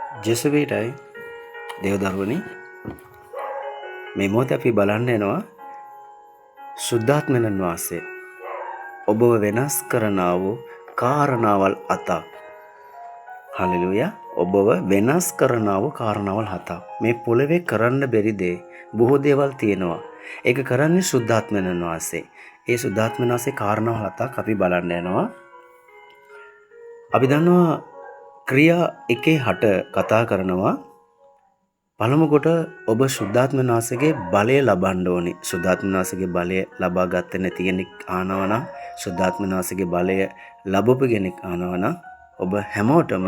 ජෙසුවීටයි දේවදරුවනි මේ මොහොතේ අපි බලන්න යනවා සුද්ධාත්මයන් වහන්සේ ඔබව වෙනස් කරනා වූ කාරණාවල් හතක්. හලෙලූයා. ඔබව වෙනස් කරනා වූ කාරණාවල් හතක්. මේ පොළවේ කරන්න බැරි දේ බොහෝ දේවල් තියෙනවා. ඒක කරන්නේ සුද්ධාත්මයන් වහන්සේ. ඒ සුද්ධාත්මයන් වහන්සේ කාරණා හතක් අපි බලන්න යනවා. අපි දන්නවා ක්‍රියා 1:8 කතා කරනවා. පළමු කොට ඔබ සුද්ධාත්මයන් වහන්සේගේ බලය ලබන්න ඕනේ. සුද්ධාත්මයන් වහන්සේගේ බලය ලබා ගත්තේ නැති කෙනෙක් ආනවා නම්, සුද්ධාත්මයන් වහන්සේගේ බලය ලැබපු කෙනෙක් ආනවා නම්, ඔබ හැමෝටම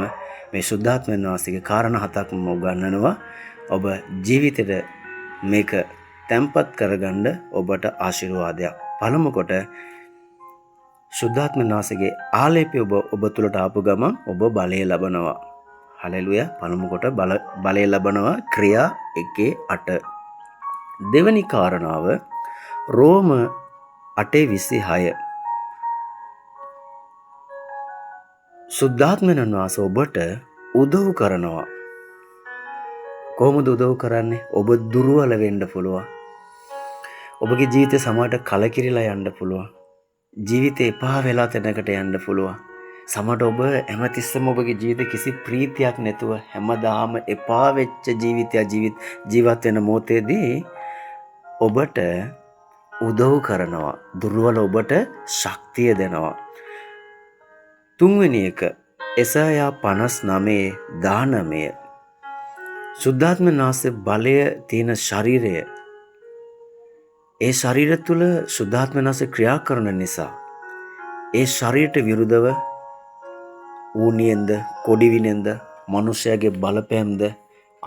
මේ සුද්ධාත්මයන් වහන්සේගේ කාරණා හතක්ම උගන්වනවා. ඔබ ජීවිතේට මේක තැම්පත් කරගන්න ඔබට ආශිර්වාදයක්. පළමු කොට සුද්ධාත්මයන් වහන්සේගේ ආලේපය ඔබ තුළට ආපු ගමන් ඔබ බලය ලබනවා. හලෙලුයා. පළමු කොට බලය ලබනවා. ක්‍රියා 1:8. දෙවැනි කාරණාව රෝම 8:26. සුද්ධාත්මයන් වහන්සේ ඔබට උදව් කරනවා. කොහොමද උදව් කරන්නේ? ඔබ දුර්වල වෙන්න පුළුවන්. ඔබගේ ජීවිතේ සමහරට කලකිරිලා යන්න පුළුවන්. ජීවිතේ එපා වෙලා තැනකට යන්න පුළුවන්. සමහරට ඔබ හැමතිස්සෙම ඔබගේ ජීවිතේ කිසි ප්‍රීතියක් නැතුව හැමදාම එපා වෙච්ච ජීවත් වෙන මොහොතේදී ඔබට උදව් කරනවා. දුර්වල ඔබට ශක්තිය දෙනවා. තුන්වෙනි එක එසායා 59:19. සුද්ධාත්මයන් වහන්සේ බලය තියෙන ශරීරය, ඒ ශරීරය තුළ සුද්ධාත්මයන් වහන්සේ ක්‍රියා කරන නිසා ඒ ශරීරයට විරුද්ධව ඌනියෙන්ද කොඩිවිනෙන්ද මනුෂ්‍යයාගේ බලපෑම්ද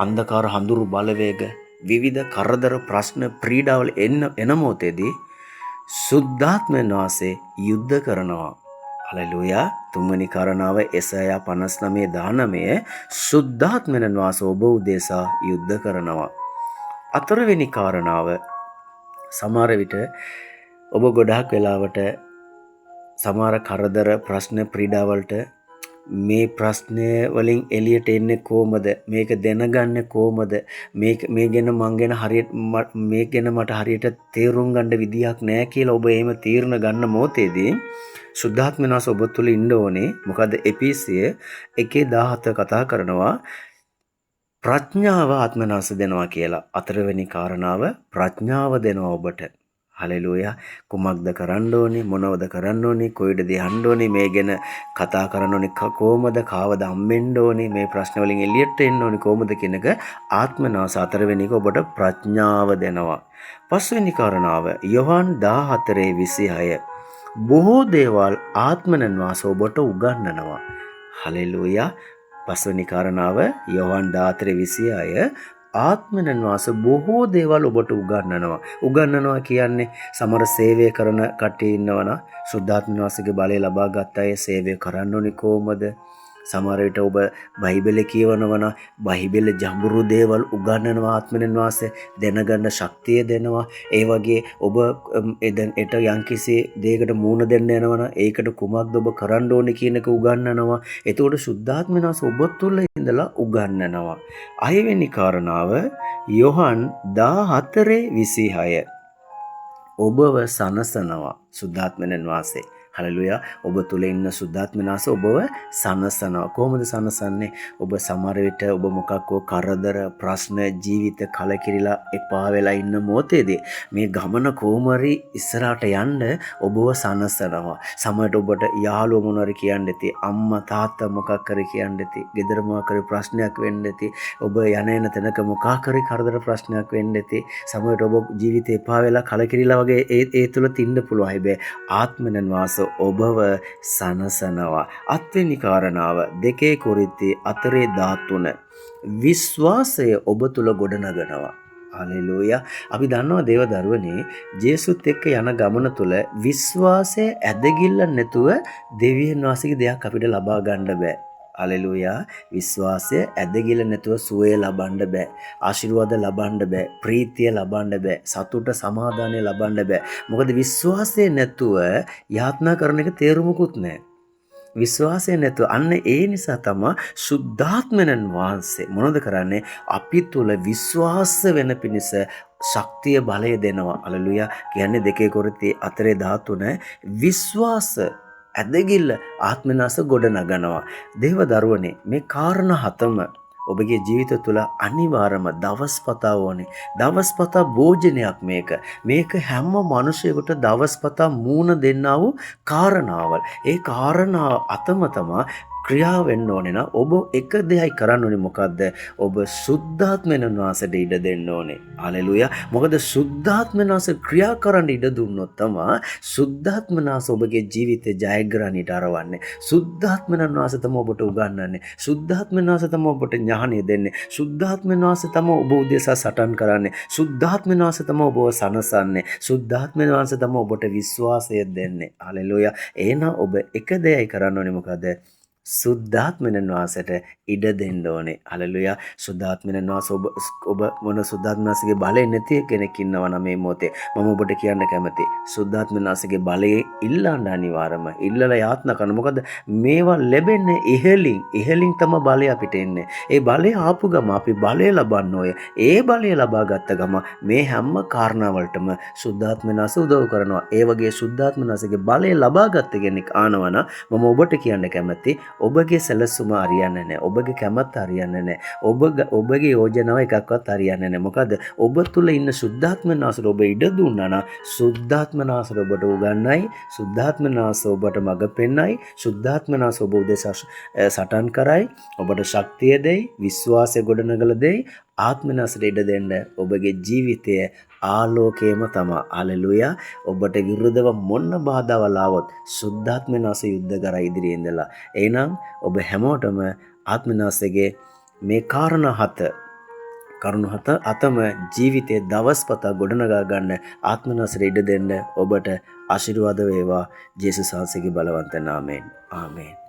අන්ධකාර හඳුරු බලවේග විවිධ කරදර ප්‍රශ්න පීඩාවල් එන මොහොතේදී සුද්ධාත්මයන් වහන්සේ යුද්ධ කරනවා. හලෙලූයා. තුන්වෙනි කාරණාව එසායා 59:19. සුද්ධාත්මයන් වහන්සේ ඔබ උදෙසා යුද්ධ කරනවා. හතරවෙනි කාරණාව සමහර විට ඔබ ගොඩාක් වෙලාවට සමහර කරදර ප්‍රශ්න පීඩාවලට මේ ප්‍රශ්නය වලින් එළියට එන්නේ කොහමද? මේක දැනගන්නේ කොහමද? මේ ගැන මේ ගැන මට හරියට තේරුම් ගන්න විදියක් නැහැ කියලා ඔබ එහෙම තීරණ ගන්න මොහොතේදී සුද්ධාත්මයන් වහන්සේ ඔබ තුළ ඉන්න ඕනේ. මොකද එපීසිය 1:17 කතා කරනවා ප්‍රඥාව ආත්මනාස දෙනවා කියලා. හතරවෙනි කාරණාව ප්‍රඥාව දෙනවා ඔබට. හලෙලූයා. කුමක්ද කරන්න ඕනේ? මොනවද කරන්න ඕනේ? කොයිද යන්න ඕනේ? මේ ගැන කතා කරන්න ඕනේ කොහමද? කාවද හම්බෙන්න ඕනේ? මේ ප්‍රශ්න වලින් එළියට එන්න ඕනේ කොහමද කියන එක ආත්මනාස. හතරවෙනි එක ඔබට ප්‍රඥාව දෙනවා. පස්වෙනි කාරණාව යොහන් 14:26. බොහෝ දේවල් ආත්මයන් වහන්සේ ඔබට උගන්වනවා. හලෙලූයා. පස්වෙනි කාරණාව යොහන් 14:26. ආත්මයන් වහන්සේ බොහෝ දේවල් ඔබට උගන්වනවා. උගන්වනවා කියන්නේ සමහර සේවය කරන කට්ටිය ඉන්නවනම් සුද්ධාත්මයන් වහන්සේගේ බලය ලබා ගත්ත අය සේවය කරන්න ඕනේ කොහොමද? සමහර විට ඔබ බයිබලේ කියවනවනම් බයිබලේ ජඹුරු දේවල් උගන්වනවා ආත්මයන් වහන්සේ දැනගන්න ශක්තිය දෙනවා. ඒ වගේ ඔබ එට යම්කිසි දෙයකට මූණ දෙන්න යනවනම් ඒකට කුමක්ද ඔබ කරන්න ඕනේ කියන එක උගන්වනවා. එතකොට සුද්ධාත්මයන් වහන්සේ ඔබ තුළ ඉඳලා උගන්වනවා. 6 වෙනි කාරණාව යොහන් 14:26. ඔබව සනසනවා සුද්ධාත්මයන් වහන්සේ. හලෙලූයා. ඔබ තුල ඉන්න සුද්ධාත්මයන් වහන්සේ ඔබව සනසනවා. කොහොමද සනසන්නේ? ඔබ සමහර විට ඔබ මොකක් හෝ කරදර ප්‍රශ්න ජීවිත කලකිරිලා එපා වෙලා ඉන්න මොහොතේදී මේ ගමන කොහොමරි ඉස්සරහට යන්න ඔබව සනසනවා. සමහරට ඔබට යාළුවෝ මොනවාරි කියන්න ඇති, අම්මා තාත්තා මොකක් කරේ කියන්න ඇති, ගෙදර මොකක් කරේ ප්‍රශ්නයක් වෙන්න ඇති, ඔබ යන තැනක මොකක් කරේ කරදර ප්‍රශ්නයක් වෙන්න ඇති. සමහරට ඔබ ජීවිතේ එපා වෙලා කලකිරිලා වගේ ඒ තුල තින්න පුළුවන්. හැබැයි ආත්මයන් වහන්සේ ඔබව සනසනවා. 8 වෙනි කාරණාව 2 කොරින්ති 4:13. විශ්වාසය ඔබ තුල ගොඩනගනවා. හලෙලූයා. අපි දන්නවා දේව දරුවනේ ජේසුත් එක්ක යන ගමන තුල විශ්වාසය ඇදගිල්ල නැතුව දෙවියන් වහන්සේගේ දෙයක් අපිට ලබා ගන්න බෑ. හලෙලූයා. විශ්වාසය ඇදගිල්ල නැතුව සුවය ලබන්න බෑ. ආශිර්වාද ලබන්න බෑ. ප්‍රීතිය ලබන්න බෑ. සතුට සමාදානය ලබන්න බෑ. මොකද විශ්වාසය නැතුව යාත්නා කරන එක තේරුමකුත් නැහැ. විශ්වාසය නැතුව අන්න ඒ නිසා තමයි සුද්ධාත්මයන් වහන්සේ මොනවද කරන්නේ? අපි තුල විශ්වාස වෙන පිණිස ශක්තිය බලය දෙනවා. හලෙලුයා. කියන්නේ 2 කොරින්ති 4:13 විශ්වාස ඇදගිල්ල ආත්මනාස ගොඩ නගනවා. දේව දරුවනේ මේ කාරණා හතම ඔබගේ ජීවිත තුළ අනිවාර්යම දවස්පතා ඕනේ. දවස්පතා භෝජනයක් මේක. මේක හැම මිනිසෙකුට දවස්පතා මූණ දෙන්නා වූ කාරණාවල්. ඒ කාරණා අතම තමයි ක්‍රියා වෙන්න ඕනේ නම් ඔබ එක දෙයයි කරන්න ඕනේ. මොකද්ද? ඔබ සුද්ධාත්මයන් වහන්සේට ඉඩ දෙන්න ඕනේ. හලෙලුයා. මොකද සුද්ධාත්මයන් වහන්සේ ක්‍රියා කරන්න ඉඩ දුන්නොත් තමයි සුද්ධාත්මයන් වහන්සේ ඔබගේ ජීවිතේ ජයග්‍රහණයට අරවන්නේ. සුද්ධාත්මයන් වහන්සේ තමයි ඔබට උගන්වන්නේ. සුද්ධාත්මයන් වහන්සේ තමයි ඔබට ඥානය දෙන්නේ. සුද්ධාත්මයන් වහන්සේ තමයි ඔබ උදෙසා සටන් කරන්නේ. සුද්ධාත්මයන් වහන්සේ තමයි ඔබව සනසන්නේ. සුද්ධාත්මයන් වහන්සේ තමයි ඔබට විශ්වාසය දෙන්නේ. හලෙලුයා. එහෙනම් ඔබ එක දෙයයි කරන්න ඕනේ. මොකද? සුද්ධාත්මයන් වහන්සේට ඉඩ දෙන්න ඕනේ. හලෙලුයා. සුද්ධාත්මයන් වහන්සේ ඔබ මොන සුද්ධාත්මනාසගේ බලය නැති කෙනෙක් ඉන්නවා නම් මේ මොහොතේ මම ඔබට කියන්න කැමතියි. සුද්ධාත්මනාසගේ බලය ඉල්ලන්න අනිවාර්යම. ඉල්ලලා යාත්නා කරන්න. මොකද මේවා ලැබෙන්නේ ඉහලින් තමයි බලය අපිට එන්නේ. ඒ බලය ආපු ගම අපි බලය ලබන්න ඕය. ඒ බලය ලබා ගත්ත ගම මේ හැම කාරණාවලටම සුද්ධාත්මනාස උදව් කරනවා. ඒ වගේ සුද්ධාත්මනාසගේ බලය ලබා ගත්ත කෙනෙක් ආනවනම් මම ඔබට කියන්න කැමතියි. ඔබගේ සැලසුම හරියන්නේ නැහැ. ඔබගේ කැමැත්ත හරියන්නේ නැහැ. ඔබගේ යෝජනාව එකක්වත් හරියන්නේ නැහැ. මොකද ඔබ තුල ඉන්න සුද්ධාත්මනාසර ඔබ ඉඩ දුන්නා නම් සුද්ධාත්මනාසර ඔබට උගන්වයි. සුද්ධාත්මනාස ඔබට මඟ පෙන්වයි. සුද්ධාත්මනාස ඔබ උදෙසා සටන් කරයි. ඔබට ශක්තිය දෙයි. විශ්වාසය ගොඩනගලා දෙයි. ආත්මනාසට ඉඩ දෙන්න ඔබගේ ජීවිතය ආලෝකයම තමයි. හලෙලුයා. ඔබට විරුද්ධව මොන බාධාවල් ආවොත් සුද්ධාත්මනාස යුද්ධ කරා ඉදිරියේ ඉඳලා. එහෙනම් ඔබ හැමෝටම ආත්මනාසගේ මේ කරුණු හත අතම ජීවිතයේ දවස්පතා ගොඩනගා ගන්න ආත්මනාසට ඉඩ දෙන්න ඔබට ආශිර්වාද වේවා. ජේසුස් වහන්සේගේ බලවන්ත නාමයෙන්. ආමේන්.